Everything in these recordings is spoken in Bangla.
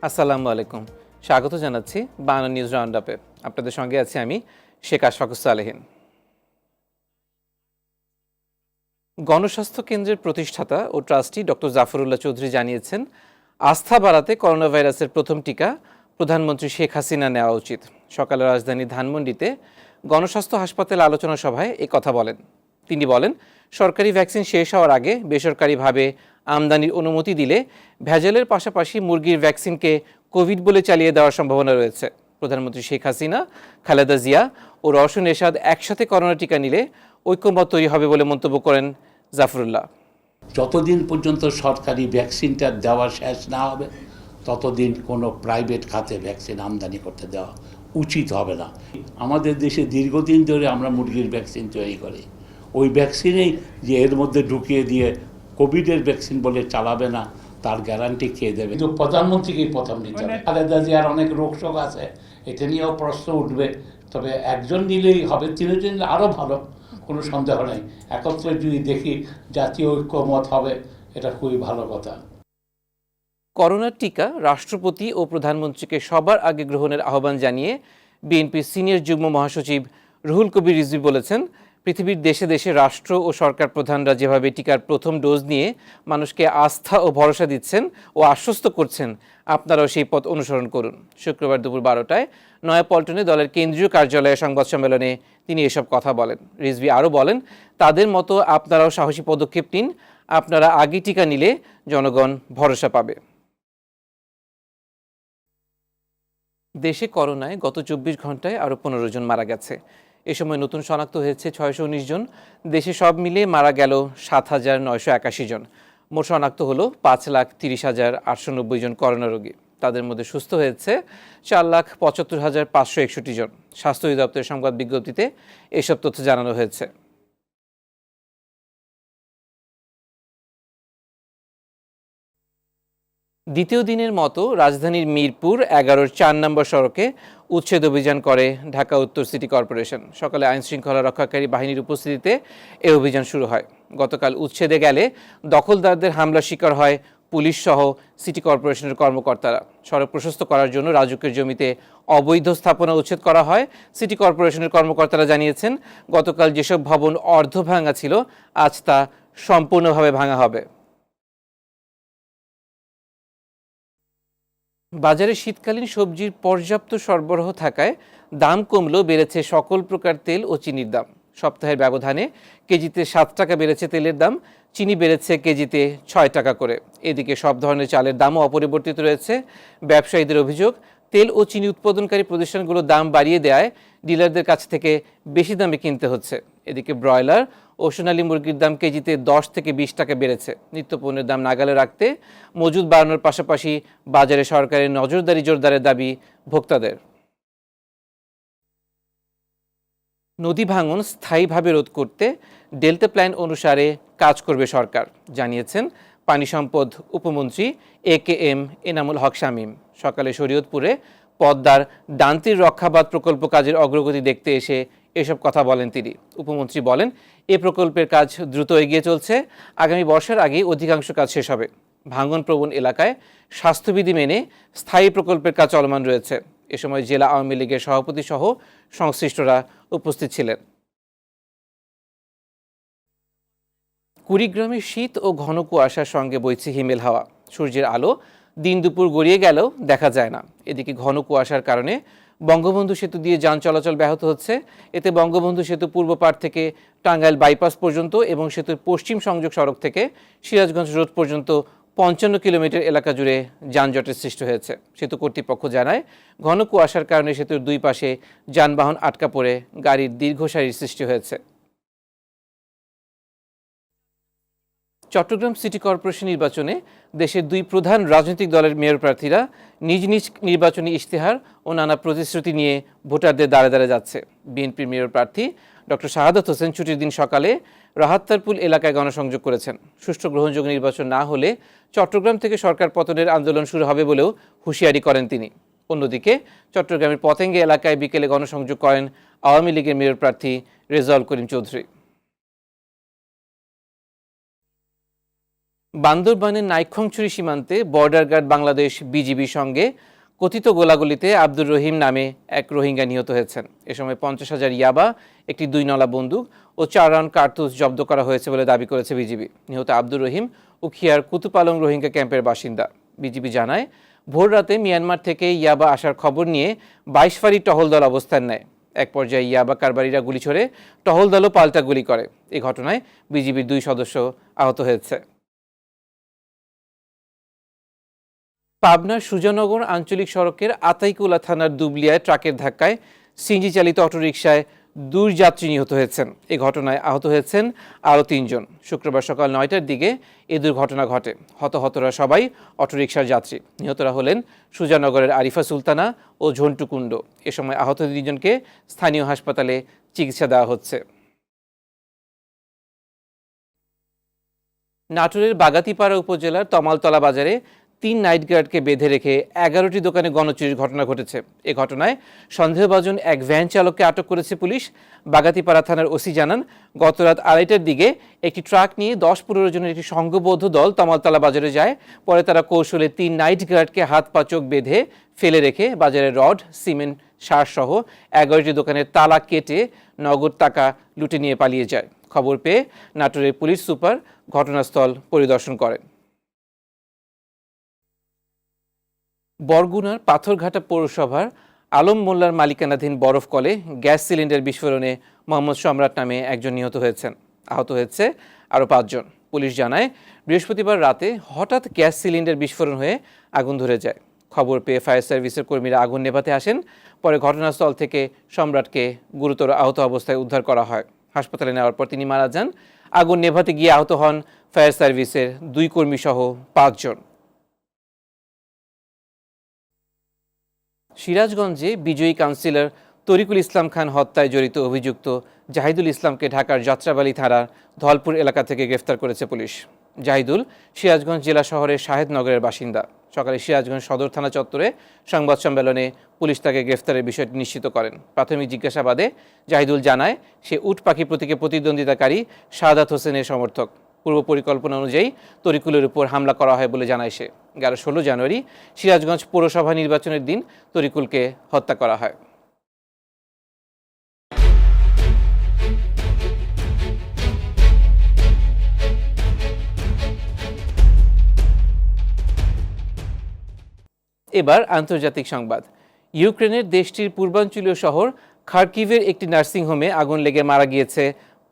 আসসালামু আলাইকুম। স্বাগত জানাচ্ছি বাংলা নিউজ রাউন্ড আপে। আপনাদের সঙ্গে আছি আমি শেখ আশফাকুস সালেহীন। গণস্বাস্থ্য কেন্দ্রের প্রতিষ্ঠাতা ও ট্রাস্টি ডক্টর জাফরুল্লাহ চৌধুরী জানিয়েছেন, আস্থা বাড়াতে করোনা ভাইরাসের প্রথম টিকা প্রধানমন্ত্রী শেখ হাসিনা নেওয়া উচিত। সকালে রাজধানী ধানমন্ডিতে গণস্বাস্থ্য হাসপাতালে আলোচনা সভায় এ কথা বলেন তিনি। বলেন, সরকারি ভ্যাকসিন শেষ হওয়ার আগে বেসরকারিভাবে আমদানির অনুমতি দিলে ভেজালের পাশাপাশি মুরগির ভ্যাকসিনকে কোভিড বলে চালিয়ে দেওয়ার সম্ভাবনা রয়েছে। প্রধানমন্ত্রী শেখ হাসিনা, খালেদা জিয়া ও রওশন এরশাদ একসাথে করোনা টিকা নিলে ঐক্যমত তৈরি হবে বলে মন্তব্য করেন জাফরুল্লাহ। যতদিন পর্যন্ত সরকারি ভ্যাকসিনটা দেওয়া শেষ না হবে ততদিন কোনো প্রাইভেট খাতে ভ্যাকসিন আমদানি করতে দেওয়া উচিত হবে না। আমাদের দেশে দীর্ঘদিন ধরে আমরা মুরগির ভ্যাকসিন তৈরি করি, ওই ভ্যাকসিনেই যে এর মধ্যে ঢুকিয়ে দিয়ে কোভিডের ভ্যাকসিন বলে চালাবে না তার গ্যারান্টি কে দেবে? কিন্তু প্রধানমন্ত্রীকেই প্রথম নিতে হবে। খালেদা জিয়ার অনেক রোগশোক আছে, এটা নিয়েও প্রশ্ন উঠবে। তবে একজন নিলেই হবে, তিনজন নিলে আরও ভালো, কোনো সন্দেহ নেই। একত্রে যদি দেখি জাতীয় ঐক্যমত হবে, এটা খুবই ভালো কথা। করোনার টিকা রাষ্ট্রপতি ও প্রধানমন্ত্রীকে সবার আগে গ্রহণের আহ্বান জানিয়ে বিএনপির সিনিয়র যুগ্ম মহাসচিব রুহুল কবির রিজভী বলেছেন, পৃথিবীর দেশে দেশে রাষ্ট্র ও সরকার প্রধানরা যেভাবে টিকার প্রথম ডোজ নিয়ে মানুষকে আস্থা ও ভরসা দিচ্ছেন ও আশ্বস্ত করছেন, আপনারাও সেই পথ অনুসরণ করুন। শুক্রবার দুপুর 12টায় নয়াপল্টনে দলের কেন্দ্রীয় কার্যালয়ে সংবাদ সম্মেলনে তিনি এসব কথা বলেন। রিজভী আরও বলেন, তাদের মতো আপনারাও সাহসী পদক্ষেপ নিন। আপনারা আগে টিকা নিলে জনগণ ভরসা পাবে। দেশে করোনায় গত 24 ঘন্টায় আরও 15 জন মারা গেছে। এ সময় নতুন শনাক্ত হয়েছে 619 জন। দেশে সব মিলিয়ে মারা গেল 7,981 জন। মোট শনাক্ত হলো 5,30,890 জন করোনা রোগী। তাদের মধ্যে সুস্থ হয়েছে 4,75,561 জন। স্বাস্থ্য অধিদপ্তরের সংবাদ বিজ্ঞপ্তিতে এসব তথ্য জানানো হয়েছে। দ্বিতীয় দিনের মতো রাজধানীর মিরপুর 11-র 4 নম্বর সড়কে উচ্ছেদ অভিযান করে ঢাকা উত্তর সিটি কর্পোরেশন। সকালে আইনশৃঙ্খলা রক্ষাকারী বাহিনীর উপস্থিতিতে এই অভিযান শুরু হয়। গতকাল উচ্ছেদে গেলে দখলদারদের হামলার শিকার হয় পুলিশ সহ সিটি কর্পোরেশনের কর্মকর্তারা। সড়ক প্রশস্ত করার জন্য রাজুকের জমিতে অবৈধ স্থাপনা উচ্ছেদ করা হয়। সিটি কর্পোরেশনের কর্মকর্তারা জানিয়েছেন, গতকাল যেসব ভবন অর্ধ ভাঙা ছিল আজ তা সম্পূর্ণভাবে ভাঙা হবে। বাজারে শীতকালীন সবজির পর্যাপ্ত সরবরাহ থাকায় দাম কমলেও বেড়েছে সকল প্রকার তেল ও চিনির দাম। সপ্তাহের ব্যবধানে কেজিতে 7 টাকা বেড়েছে তেলের দাম, চিনি বেড়েছে কেজিতে 6 টাকা করে। এদিকে সব ধরনের চালের দামও অপরিবর্তিত রয়েছে। ব্যবসায়ীদের অভিযোগ, তেল ও চিনি উৎপাদনকারী প্রতিষ্ঠানগুলো দাম বাড়িয়ে দেওয়ায় ডিলারদের কাছ থেকে বেশি দামে কিনতে হচ্ছে। এদিকে ব্রয়লার ও সোনালী মুরগির দাম কেজিতে 10 থেকে 20 টাকা বেড়েছে। নিত্যপণ্যের দাম নাগালে রাখতে মজুদ বাড়ানোর পাশাপাশি বাজারে সরকারের নজরদারি জোরদারের দাবি ভোক্তাদের। নদী ভাঙন স্থায়ীভাবে রোধ করতে ডেল্টা প্ল্যান অনুসারে কাজ করবে সরকার, জানিয়েছেন পানি সম্পদ উপমন্ত্রী AKM এনামুল হক শামীম। সকালে শরীয়তপুরে পদ্মার ডান্তির রক্ষাবাদ প্রকল্প কাজের অগ্রগতি দেখতে এসে এসব কথা বলেন তিনি। উপমন্ত্রী বলেন, এ প্রকল্পের কাজ দ্রুত এগিয়ে চলছে। আগামী বর্ষার আগেই অধিকাংশ কাজ শেষ হবে। ভাঙনপ্রবণ এলাকায় স্বাস্থ্যবিধি মেনে স্থায়ী প্রকল্পের কাজ চলমান রয়েছে। এ সময় জেলা আওয়ামী লীগের সভাপতি সহ সংশ্লিষ্টরা উপস্থিত ছিলেন। কুড়িগ্রামে শীত ও ঘন কুয়াশার সঙ্গে বইছে হিমেল হাওয়া। সূর্যের আলো দিন দুপুর গড়িয়ে গেলেও দেখা যায় না। এদিকে ঘন কুয়াশার কারণে বঙ্গবন্ধু সেতু দিয়ে যান চলাচল ব্যাহত হচ্ছে। এতে বঙ্গবন্ধু সেতু পূর্ব পাড় থেকে টাঙ্গাইল বাইপাস পর্যন্ত এবং সেতুর পশ্চিম সংযোগ সড়ক থেকে সিরাজগঞ্জ রোড পর্যন্ত 55 কিলোমিটার এলাকা জুড়ে যানজটের সৃষ্টি হয়েছে। সেতু কর্তৃপক্ষ জানায়, ঘন কুয়াশার কারণে সেতুর দুই পাশে যানবাহন আটকা পড়ে গাড়ির দীর্ঘ সারির সৃষ্টি হয়েছে। চট্টগ্রাম সিটি কর্পোরেশন নির্বাচনে দেশের দুই প্রধান রাজনৈতিক দলের মেয়র প্রার্থীরা নিজ নিজ নির্বাচনী ইশতেহার ও নানা প্রতিশ্রুতি নিয়ে ভোটারদের দ্বারে দ্বারে যাচ্ছে। বিএনপির মেয়র প্রার্থী ডক্টর শাহাদাত হোসেন ছুটির দিন সকালে রাহাত্তারপুল এলাকায় গণসংযোগ করেছেন। সুষ্ঠু গ্রহণযোগ্য নির্বাচন না হলে চট্টগ্রাম থেকে সরকার পতনের আন্দোলন শুরু হবে বলেও হুঁশিয়ারি করেন তিনি। অন্যদিকে চট্টগ্রামের পতেঙ্গে এলাকায় বিকেলে গণসংযোগ করেন আওয়ামী লীগের মেয়র প্রার্থী রেজাউল করিম চৌধুরী। বান্দরবানের নাইক্ষ্যংছড়ি সীমান্তে বর্ডার গার্ড বাংলাদেশ বিজিবির সঙ্গে কথিত গোলাগুলিতে আব্দুর রহিম নামে এক রোহিঙ্গা নিহত হয়েছেন। এ সময় 50,000 ইয়াবা, একটি 2 নলা বন্দুক ও 4 রাউন্ড কার্তুজ জব্দ করা হয়েছে বলে দাবি করেছে বিজিবি। নিহত আব্দুর রহিম উখিয়ার কুতুপালং রোহিঙ্গা ক্যাম্পের বাসিন্দা। বিজিবি জানায়, ভোর রাতে মিয়ানমার থেকে ইয়াবা আসার খবর নিয়ে 22 ফাঁড়ি টহল দল অবস্থান নেয়। এক পর্যায়ে ইয়াবা কারবারিরা গুলি ছোড়ে, টহল দলও পাল্টা গুলি করে। এই ঘটনায় বিজিবির 2 সদস্য আহত হয়েছে। পাবনার সুজানগর আঞ্চলিক সড়কের আতাইকুলা থানার দুবলিয়ায় ট্রাকের ধাক্কায় সিএনজি চালিত অটোরিকশায় 2 যাত্রী নিহত হয়েছেন। এই ঘটনায় আহত হয়েছেন আরও 3 জন। শুক্রবার সকাল 9টার দিকে এই দুর্ঘটনা ঘটে। হতরা সবাই অটোরিকশার যাত্রী। নিহতরা হলেন সুজানগরের আরিফা সুলতানা ও ঝন্টু কুণ্ড। এ সময় আহত 3 জনকে স্থানীয় হাসপাতালে চিকিৎসা দেওয়া হচ্ছে। নাটোরের বাগাতিপাড়া উপজেলার তমালতলা বাজারে 3 নাইট গার্ডকে বেঁধে রেখে 11টি দোকানে গণচুরির ঘটনা ঘটেছে। এ ঘটনায় সন্দেহভাজন এক ভ্যান চালককে আটক করেছে পুলিশ। বাগাতিপাড়া থানার ওসি জানান, গতরাত 2:30টার দিকে একটি ট্রাক নিয়ে 10-15 জনের একটি সংঘবদ্ধ দল তমালতলা বাজারে যায়। পরে তারা কৌশলে 3 নাইট গার্ডকে হাত পা চোখ বেঁধে ফেলে রেখে বাজারে রড, সিমেন্ট, সার সহ 11টি দোকানের তালা কেটে নগদ টাকা লুটে নিয়ে পালিয়ে যায়। খবর পেয়ে নাটোরের পুলিশ সুপার ঘটনাস্থল পরিদর্শন করেন। বরগুনার পাথরঘাটা পৌরসভার আলম মোল্লার মালিকানাধীন বরফ কলে গ্যাস সিলিন্ডার বিস্ফোরণে মোহাম্মদ সম্রাট নামে একজন নিহত হয়েছেন। আহত হয়েছে আরও 5 জন। পুলিশ জানায়, বৃহস্পতিবার রাতে হঠাৎ গ্যাস সিলিন্ডার বিস্ফোরণ হয়ে আগুন ধরে যায়। খবর পেয়ে ফায়ার সার্ভিসের কর্মীরা আগুন নেভাতে আসেন। পরে ঘটনাস্থল থেকে সম্রাটকে গুরুতর আহত অবস্থায় উদ্ধার করা হয়। হাসপাতালে নেওয়ার পর তিনি মারা যান। আগুন নেভাতে গিয়ে আহত হন ফায়ার সার্ভিসের 2 কর্মী সহ 5 জন। সিরাজগঞ্জে বিজয়ী কাউন্সিলর তরিকুল ইসলাম খান হত্যায় জড়িত অভিযুক্ত জাহিদুল ইসলামকে ঢাকার যাত্রাবাড়ী থানার ধলপুর এলাকা থেকে গ্রেফতার করেছে পুলিশ। জাহিদুল সিরাজগঞ্জ জেলা শহরের শাহেদনগরের বাসিন্দা। সকালে সিরাজগঞ্জ সদর থানা চত্বরে সংবাদ সম্মেলনে পুলিশ তাকে গ্রেফতারের বিষয়টি নিশ্চিত করেন। প্রাথমিক জিজ্ঞাসাবাদে জাহিদুল জানায়, সে উট পাখি প্রতীকে প্রতিদ্বন্দ্বিতাকারী শাহাদাত হোসেনের সমর্থক। পূর্ব পরিকল্পনা অনুযায়ী তরিকুলের উপর হামলা করা হয় বলে জানায় সে। 16 জানুয়ারি সিরাজগঞ্জ পৌরসভা নির্বাচনের দিন তরিকুলকে হত্যা করা হয়। এবার আন্তর্জাতিক সংবাদ। ইউক্রেনের দেশটির পূর্বাঞ্চলীয় শহর খার্কিভের একটি নার্সিংহোমে আগুন লেগে মারা গিয়েছে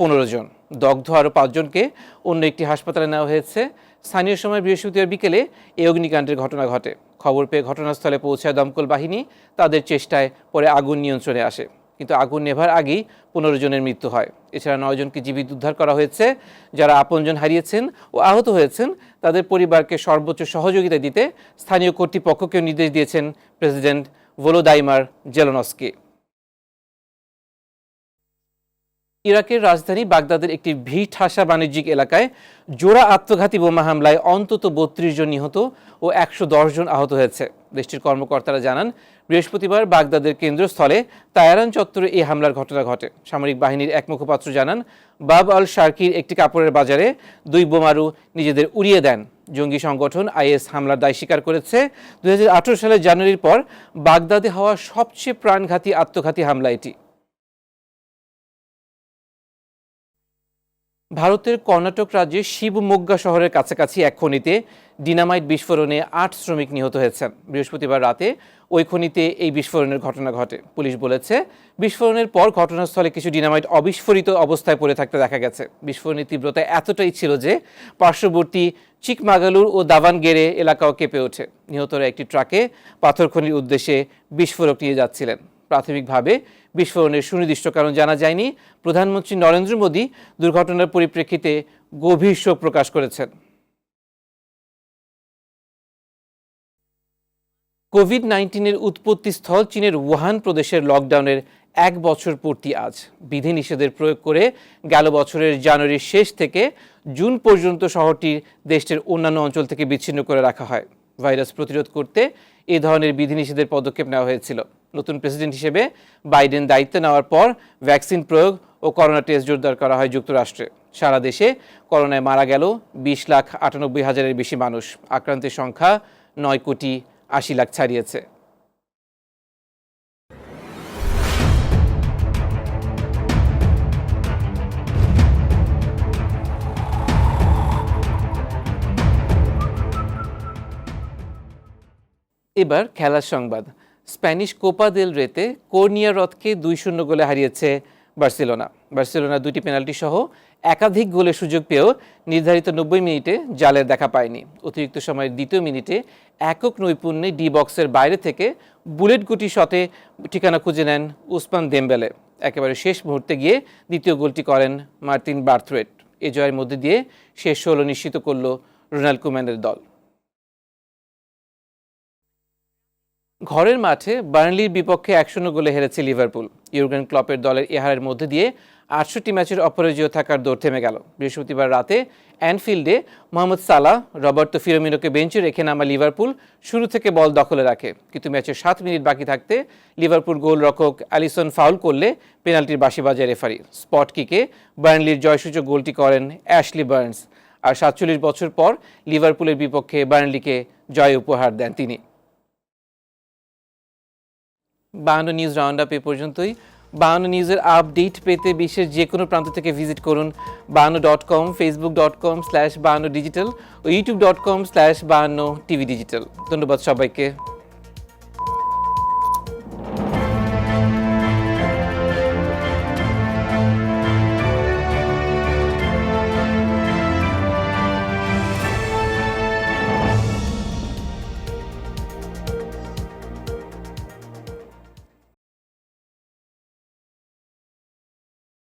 15 জন। দগ্ধ আরও 5 জনকে অন্য একটি হাসপাতালে নেওয়া হয়েছে। স্থানীয় সময় বৃহস্পতিবার বিকেলে এই অগ্নিকাণ্ডের ঘটনা ঘটে। খবর পেয়ে ঘটনাস্থলে পৌঁছায় দমকল বাহিনী। তাদের চেষ্টায় পরে আগুন নিয়ন্ত্রণে আসে, কিন্তু আগুন নেভার আগেই 15 জনের মৃত্যু হয়। এছাড়া 9 জনকে জীবিত উদ্ধার করা হয়েছে। যারা আপনজন হারিয়েছেন ও আহত হয়েছেন তাদের পরিবারকে সর্বোচ্চ সহযোগিতা দিতে স্থানীয় কর্তৃপক্ষকে নির্দেশ দিয়েছেন প্রেসিডেন্ট ভলোদাইমার জেলনস্কি। ইরাকের রাজধানী বাগদাদের একটি ভিড়-ঠাসা বাণিজ্যিক এলাকায় জোড়া আত্মঘাতী বোমা হামলায় অন্তত 32 জন নিহত ও 110 জন আহত হয়েছে। দেশটির কর্মকর্তারা জানান, বৃহস্পতিবার বাগদাদের কেন্দ্রস্থলে তায়ারান চত্বরে এই হামলার ঘটনা ঘটে। সামরিক বাহিনীর এক মুখপাত্র জানান, বাব আল শার্কির একটি কাপড়ের বাজারে 2 বোমারু নিজেদের উড়িয়ে দেন। জঙ্গি সংগঠন আইএস হামলার দায় স্বীকার করেছে। 2018 সালের জানুয়ারির পর বাগদাদে হওয়া সবচেয়ে প্রাণঘাতী আত্মঘাতী হামলা এটি। ভারতের কর্ণাটক রাজ্যের শিবমোগ্গা শহরের কাছাকাছি এক খনিতে ডিনামাইট বিস্ফোরণে 8 শ্রমিক নিহত হয়েছেন। বৃহস্পতিবার রাতে ওই খনিতে এই বিস্ফোরণের ঘটনা ঘটে। পুলিশ বলেছে, বিস্ফোরণের পর ঘটনাস্থলে কিছু ডিনামাইট অবিস্ফোরিত অবস্থায় পড়ে থাকতে দেখা গেছে। বিস্ফোরণের তীব্রতা এতটাই ছিল যে পার্শ্ববর্তী চিকমাগালুর ও দাভানগেরে এলাকাও কেঁপে ওঠে। নিহতরা একটি ট্রাকে পাথর খনির উদ্দেশ্যে বিস্ফোরক নিয়ে যাচ্ছিলেন। প্রাথমিকভাবে বিস্ফোরণের সুনির্দিষ্ট কারণ জানা যায়নি। প্রধানমন্ত্রী নরেন্দ্র মোদী দুর্ঘটনার পরিপ্রেক্ষিতে গভীর শোক প্রকাশ করেছেন। কোভিড-19-এর উৎপত্তি স্থল চীনের উহান প্রদেশের লকডাউনের 1 বছর পূর্তি আজ। বিধিনিষেধের প্রয়োগ করে গেল বছরের জানুয়ারির শেষ থেকে জুন পর্যন্ত শহরটি দেশটির অন্যান্য অঞ্চল থেকে বিচ্ছিন্ন করে রাখা হয়। ভাইরাস প্রতিরোধ করতে এই ধরনের বিধিনিষেধের পদক্ষেপ নেওয়া হয়েছিল। নতুন প্রেসিডেন্ট হিসেবে বাইডেন দায়িত্ব নেওয়ার পর ভ্যাকসিন প্রয়োগ ও করোনা টেস্ট জোরদার করা হয় যুক্তরাষ্ট্রে। সারা দেশে করোনায় মারা গেল 20,98,000-এর বেশি মানুষ। আক্রান্তের সংখ্যা 9,80,00,000 ছাড়িয়েছে। এবার খেলার সংবাদ। স্প্যানিশ কোপা দেল রেতে কর্নিয়া রথকে 2-0 গোলে হারিয়েছে বার্সেলোনা 2টি পেনাল্টি সহ একাধিক গোলের সুযোগ পেয়েও নির্ধারিত 90 মিনিটে জালের দেখা পায়নি। অতিরিক্ত সময়ের দ্বিতীয় মিনিটে একক নৈপুণ্যে ডি বক্সের বাইরে থেকে বুলেট গুটি শটে ঠিকানা খুঁজে নেন উসমান দেমবেলে। একেবারে শেষ মুহূর্তে গিয়ে দ্বিতীয় গোলটি করেন মার্তিন বার্থওয়েট। এ জয়ের মধ্যে দিয়ে শেষ 16 নিশ্চিত করল রোনাল্ড কুম্যানের দল। ঘরের মাঠে বার্নলির বিপক্ষে 1-0 গোলে হেরেছে লিভারপুল। ইউর্গেন ক্লপের দলের এহারের মধ্যে দিয়ে 68 ম্যাচের অপরাজেয় থাকার দৌড় থেমে গেল। বৃহস্পতিবার রাতে অ্যানফিল্ডে মোহাম্মদ সালাহ, রবার্তো ফিরমিনোকে বেঞ্চে রেখে নামা লিভারপুল শুরু থেকে বল দখলে রাখে, কিন্তু ম্যাচের 7 মিনিট বাকি থাকতে লিভারপুল গোলরক্ষক অ্যালিসন ফাউল করলে পেনাল্টির বাঁশি বাজায় রেফারি। স্পট কিকে বার্নলির জয়সূচক গোলটি করেন অ্যাশলি বার্নস। আর 47 বছর পর লিভারপুলের বিপক্ষে বার্নলিকে জয় উপহার দেন তিনি। 52 নিউজ রাউন্ড আপ এ পর্যন্তই। 52 নিউজের আপডেট পেতে বিশ্বের যে কোনো প্রান্ত থেকে ভিজিট করুন 52.com, facebook.com/52digital ও youtube.com/52tvdigital। ধন্যবাদ সবাইকে।